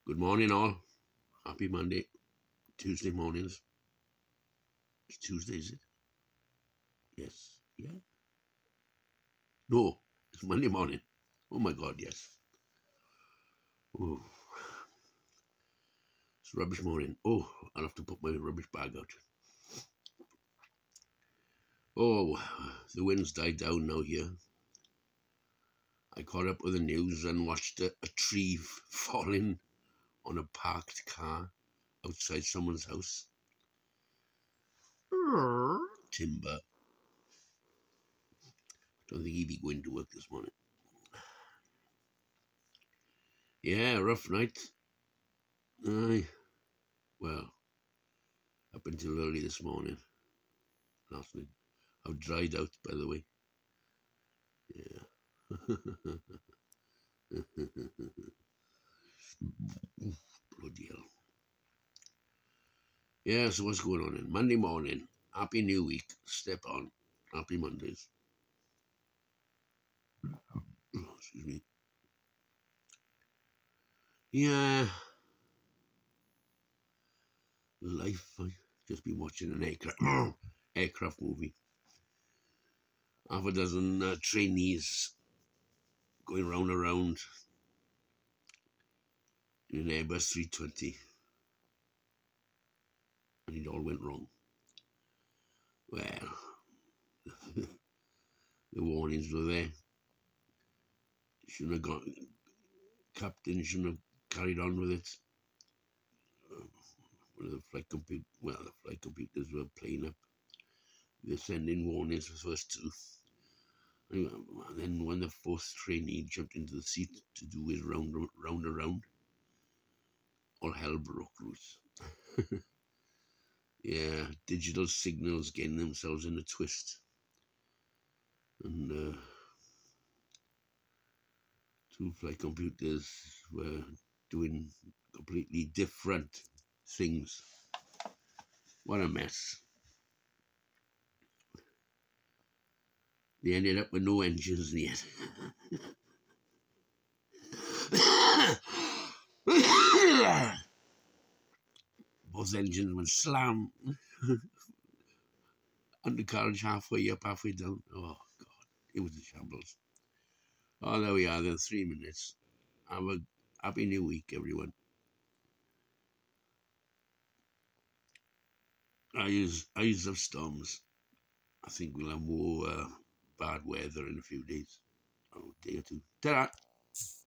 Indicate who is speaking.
Speaker 1: Good morning, all. Happy Monday. Tuesday mornings. It's Tuesday, is it? Yes. Yeah. No, it's Monday morning. Oh my God, yes. Oh, it's rubbish morning. Oh, I'll have to put my rubbish bag out. Oh, the wind's died down now here. I caught up with the news and watched a tree falling on a parked car outside someone's house. Timber. Don't think he'd be going to work this morning. Yeah, rough night. Aye. Well, up until early this morning. Last night. I've dried out, by the way. Yeah. Bloody hell. Yeah, so what's going on in Monday morning? Happy New Week. Step on. Happy Mondays. Excuse me. Yeah. Life. I've just been watching an aircraft movie. Half a dozen trainees going round and round in an Airbus 320. And it all went wrong. Well, the warnings were there. Shouldn't have gone. Captain shouldn't have carried on with it. One of the flight computers were playing up. They're sending warnings for the first two. And then when the fourth trainee jumped into the seat to do his round around, all hell broke loose. Yeah, digital signals getting themselves in a twist. And two flight computers were doing completely different things. What a mess. They ended up with no engines in the end. Both engines went slam. Undercarriage halfway up, halfway down. Oh, God. It was a shambles. Oh, there we are then, 3 minutes. Have a happy new week, everyone. Eyes of storms. I think we'll have more bad weather in a few days. Oh, day or two. Ta-ra!